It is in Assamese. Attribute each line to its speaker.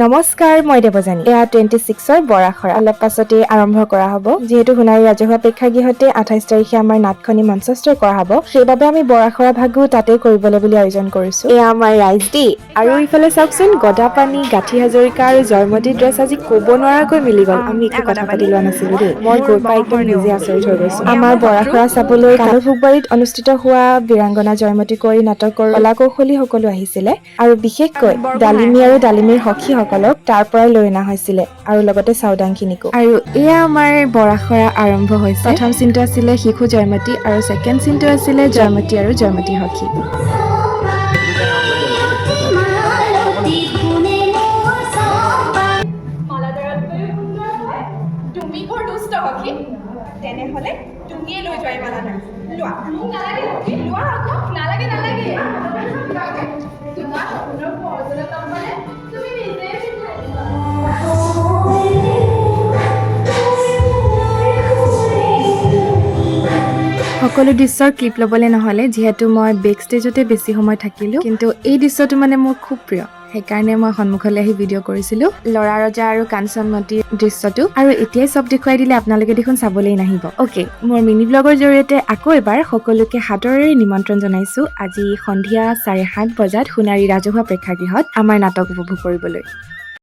Speaker 1: নমস্কাৰ, মই দেৱজানী। এয়া 26ৰ বৰাখৰা। অলপ পাছতে আৰম্ভ কৰা হ'ব। যিহেতু সোণাৰী ৰাজহুৱা প্ৰেক্ষাগৃহতে 28 তাৰিখে আমাৰ নাটখনি মঞ্চস্থ কৰা হ'ব, সেইবাবে আমি বৰাখৰা ভাগো তাতে কৰিবলৈ বুলি আয়োজন কৰিছো। এয়া আমাৰ ৰাইজ দেই। আৰু ইফালে চাওকচোন, গদাপানী, গাঁঠি হাজৰিকা আৰু জয়মতী ড্ৰেছ আজি ক'ব নোৱাৰাকৈ মিলি গ'ল। আমি একো কথা পাতি লোৱা নাছিলো দেই। মই গৈ পাই একদম নিজে আচৰিত হৈ গৈছো। আমাৰ বৰাখৰা চাবলৈ কানুফুকবাৰীত অনুষ্ঠিত হোৱা বীৰাংগনা জয়মতী কুঁৱৰী নাটকৰ কলা কৌশলী সকলো আহিছিলে আৰু বিশেষকৈ ডালিমী আৰু ডালিমীৰ সখীসকলক তাৰ পৰাই লৈ অনা হৈছিলে আৰু লগতে চাউদাংখিনিকো। আৰু এয়া আমাৰ বৰাখৰা আৰম্ভ হৈছে। প্ৰথম চিনটো আছিলে শিশু জয়মতী আৰু ছেকেণ্ড চিনটো আছিলে জয়মতী আৰু জয়মতী সখী।
Speaker 2: তুমি বৰ দুষ্ট সখী, তেনেহলে তুমিয়ে লৈ যোৱাই মালাডাল। লোৱা। লোৱা আকৌ। নালাগে নালাগে। তোমাৰ সপোনৰ পৰ্যটক মানে তুমি নিজে
Speaker 1: সকলো দৃশ্যৰ ক্লিপ ল'বলৈ নহ'লে, যিহেতু মই বেক ষ্টেজতে বেছি সময় থাকিলোঁ, কিন্তু এই দৃশ্যটো মানে মোৰ খুব প্ৰিয়। সেইকাৰণে মই সন্মুখলৈ আহি ভিডিঅ' কৰিছিলোঁ ল'ৰা ৰজা আৰু কাঞ্চনমতীৰ দৃশ্যটো। আৰু এতিয়াই চব দেখুৱাই দিলে আপোনালোকে দেখোন চাবলেই নাহিব। অ'কে, মোৰ মিনি ব্লগৰ জৰিয়তে আকৌ এবাৰ সকলোকে সাদৰেৰে নিমন্ত্ৰণ জনাইছোঁ আজি সন্ধিয়া 7:30 বজাত সোণাৰী ৰাজহুৱা প্ৰেক্ষাগৃহত আমাৰ নাটক উপভোগ কৰিবলৈ।